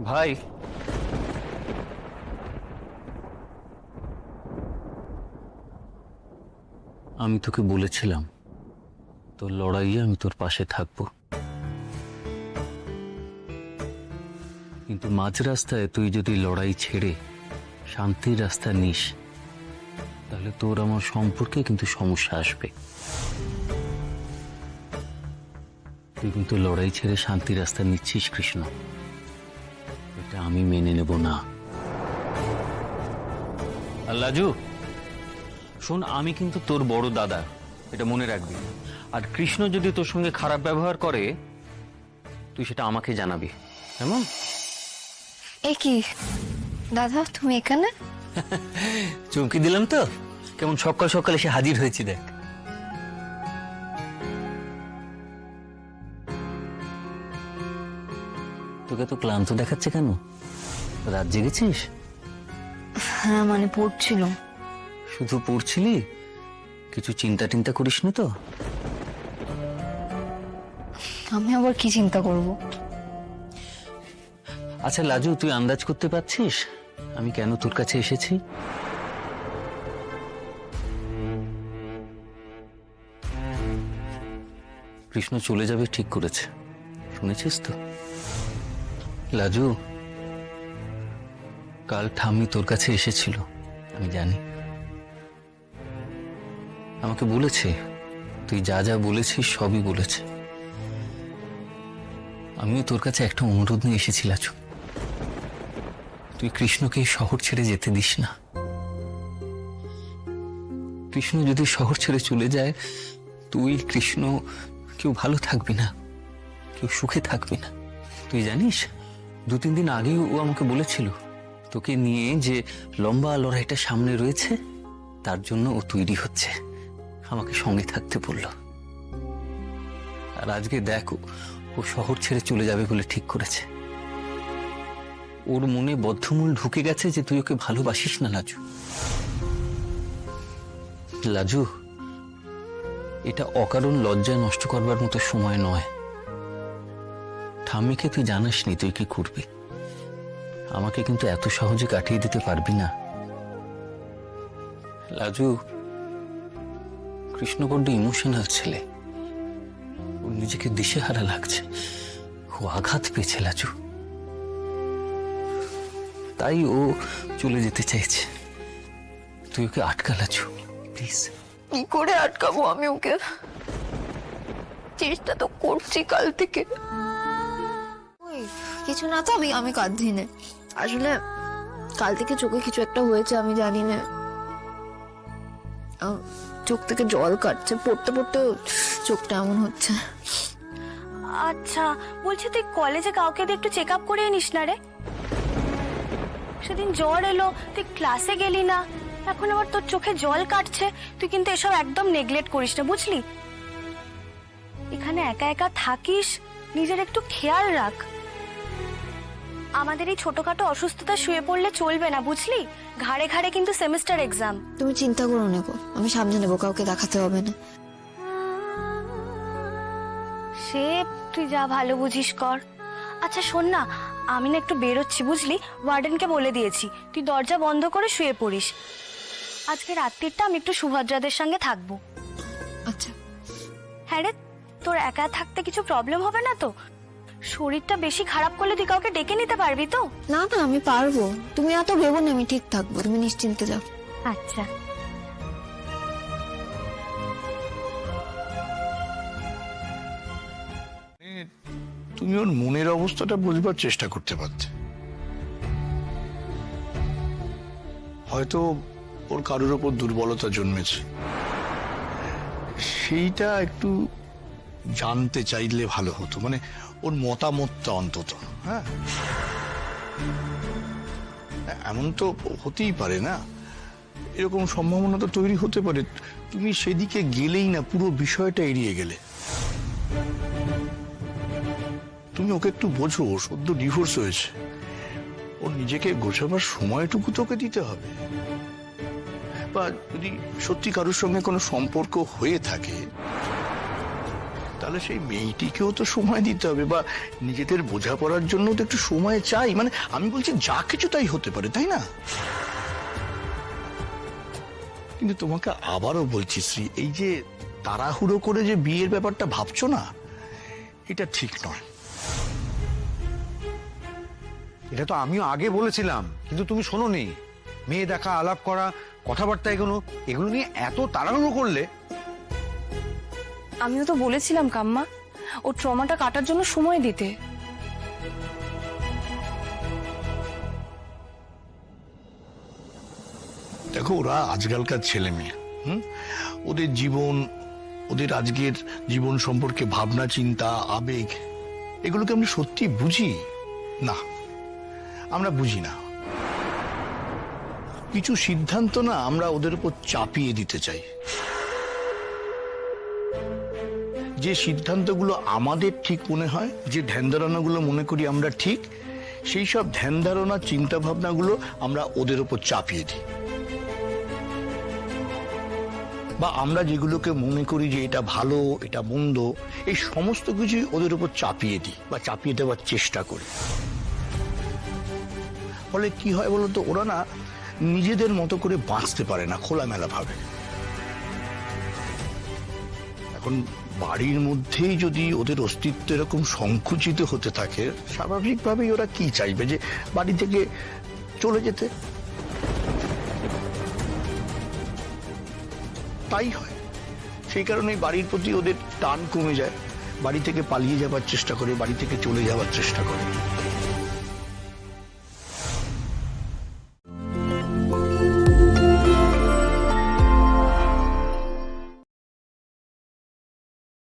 ভাই, আমি তোকে বলেছিলাম তোর লড়াইয়ে আমি তোর পাশে থাকবো, কিন্তু মাঝ রাস্তায় তুই যদি লড়াই ছেড়ে শান্তির রাস্তা নিস তাহলে তোর আমার সম্পর্কে কিন্তু সমস্যা আসবে। তুই কিন্তু লড়াই ছেড়ে শান্তির রাস্তা নিচ্ছিস কৃষ্ণ, এটা আমি মেনে নেব না। আর লাজু শোন, আমি কিন্তু তোর বড় দাদা, এটা মনে রাখবি। আর কৃষ্ণ যদি তোর সঙ্গে খারাপ ব্যবহার করে তুই সেটা আমাকে জানাবি, কেমন? এ কি দাদা, তুমি এখানে? চমকি দিলাম তো, কেমন সকাল সকাল এসে হাজির হয়েছি দেখ। তোকে তো ক্লান্ত দেখাচ্ছে কেন? রাত জেগেছিস? হ্যাঁ মানে পড়ছিল। শুধু পড়ছিলি? কিছু চিন্তা টিন্তা করিস না তো? আমি আবার কি চিন্তা করব? আচ্ছা লাজু, তুই আন্দাজ করতে পারছিস আমি কেন তোর কাছে এসেছি? কৃষ্ণ চলে যাবে ঠিক করেছে, শুনেছিস তো? লাজু, কাল ঠাম্মি তোর কাছে এসেছিল, আমি জানি। আমাকে বলেছে তুই যা যা বলেছিস সবই বলেছে। আমিও তোর কাছে একটা অনুরোধ নিয়ে এসেছি লাজু, তুই কৃষ্ণকে এই শহর ছেড়ে যেতে দিস না। কৃষ্ণ যদি শহর ছেড়ে চলে যায়, তুই কৃষ্ণ কেউ ভালো থাকবি না, কেউ সুখে থাকবি না। তুই জানিস 2-3 দিন আগেই ও আমাকে বলেছিল তোকে নিয়ে যে লম্বা লড়াইটা সামনে রয়েছে তার জন্য ও তৈরি হচ্ছে, আমাকে সঙ্গে থাকতে বলল। আর আজকে দেখ ও শহর ছেড়ে চলে যাবে বলে ঠিক করেছে। ওর মনে বদ্ধমূল ঢুকে গেছে যে তুই ওকে ভালোবাসিস না লাজু। লাজু, এটা অকারণ লজ্জা নষ্ট করবার মতো সময় নয়। ঠাম্মিকে তুই জানাসনি তুই কি করবি, আমাকে কিন্তু এত সহজে কাটিয়ে দিতে পারবি না লাজু। কৃষ্ণ বড্ড ইমোশনাল ছেলে, ও নিজেকে দিশেহারা লাগছে, ও আঘাত পেয়েছে লাজু, তাই ও চলে যেতে চাইছে। তুই ওকে আটকা লাজু, প্লিজ। কি করে আটকাবো আমি ওকে? চেষ্টা তো করছি কাল থেকে। ওই কিছু না তো, আমি কাঁদছি না। আসলে কাল থেকে চোখে কিছু একটা হয়েছে, আমি জানি না। চোখ থেকে জল কাটছে, পড়তে পড়তে চোখটা এমন হচ্ছে। আচ্ছা বলছি, তুই কলেজে কাউকে দিয়ে একটু চেক আপ করিয়ে নিস না রে। সেদিন জ্বর এলো, তুই ক্লাসে গেলি না, এখন আবার তোর চোখে জল কাটছে। তুই কিন্তু এসব একদম নেগলেক্ট করিস না, বুঝলি? এখানে একা একা থাকিস, নিজের একটু খেয়াল রাখ। আমাদের এই ছোটখাটো অসুস্থতা শুয়ে পড়লে চলবে না, বুঝলি? ঘাড়ে ঘাড়ে কিন্তু সেমিস্টার এক্সাম। তুমি চিন্তা করো না গো, আমি সামনে নেবো, কাউকে দেখাতে হবে না। সে তুই যা ভালো বুঝিস কর। আচ্ছা শোন না, আমি না একটু বেরোচ্ছি, বুঝলি? ওয়ার্ডেনকে বলে দিয়েছি তুই দরজা বন্ধ করে শুয়ে পড়িস। আজকে রাত্রিটা আমি একটু সুভদ্রাদের সঙ্গে থাকবো। আচ্ছা। হ্যাঁ রে, তোর একা থাকতে কিছু প্রবলেম হবে না তো? শরীরটা বেশি খারাপ করলে তুই কাউকে ডেকে নিতে পারবি তো? না না, আমি পারবো, তুমি এত ভেবো না, আমি ঠিক থাকবো, তুমি নিশ্চিন্তে যাও। আচ্ছা। তুমি ওর মনের অবস্থাটা বুঝবার চেষ্টা করতে পারতে। হয়তো ওর কারোর ওপর দুর্বলতা জন্মেছে, সেইটা একটু জানতে চাইলে ভালো হতো, মানে ওর মতামতটা অন্তত। হ্যাঁ, এমন তো হতেই পারে না, এরকম সম্ভাবনা তো তৈরি হতে পারে তুমি সেদিকে গেলেই না পুরো বিষয়টা এড়িয়ে গেলে। তুমি ওকে একটু বোঝো, সদ্য ডিভোর্স হয়েছে, ওর নিজেকে গোছাবার সময়টুকু তোকে দিতে হবে। বা যদি সত্যি কারোর সঙ্গে কোনো সম্পর্ক হয়ে থাকে তাহলে সেই মেয়েটিকেও তো সময় দিতে হবে, বা নিজেদের বোঝাপড়ার জন্য তো একটু সময় চাই। মানে আমি বলছি যা কিছু তাই হতে পারে, তাই না? কিন্তু তোমাকে আবারও বলছি শ্রী, এই যে তাড়াহুড়ো করে যে বিয়ের ব্যাপারটা ভাবছো না, এটা ঠিক নয়। এটা তো আমিও আগে বলেছিলাম, কিন্তু তুমি শোনোনি। মেয়ে দেখা, আলাপ করা, কথাবার্তা এগুলো নিয়ে এত তাড়াহুড়ো করলে। আমিও তো বলেছিলাম কাম্মা, ও ট্রমাটা কাটার জন্য সময় দিতে। দেখো, ওরা আজকালকার ছেলে মেয়ে, ওদের জীবন, ওদের আজকের জীবন সম্পর্কে ভাবনা, চিন্তা, আবেগ, এগুলোকে আমরা সত্যি বুঝি না, আমরা বুঝি না। কিছু সিদ্ধান্ত না আমরা ওদের উপর চাপিয়ে দিতে চাই। যে সিদ্ধান্তগুলো আমাদের ঠিক মনে হয়, যে ধ্যান ধারণাগুলো মনে করি আমরা ঠিক, সেই সব ধ্যান ধারণা, চিন্তা ভাবনাগুলো আমরা ওদের উপর চাপিয়ে দিই। বা আমরা যেগুলোকে মনে করি যে এটা ভালো, এটা মন্দ, এই সমস্ত কিছুই ওদের উপর চাপিয়ে দিই বা চাপিয়ে দেওয়ার চেষ্টা করি। ফলে কি হয় বলতো, ওরা না নিজেদের মতো করে বাঁচতে পারে না খোলামেলা ভাবে। এখন বাড়ির মধ্যেই যদি ওদের অস্তিত্ব এরকম সংকুচিত হতে থাকে, স্বাভাবিকভাবেই ওরা কি চাইবে, যে বাড়ি থেকে চলে যেতে। তাই হয়, সেই কারণেই বাড়ির প্রতি ওদের টান কমে যায়, বাড়ি থেকে পালিয়ে যাবার চেষ্টা করে, বাড়ি থেকে চলে যাওয়ার চেষ্টা করে।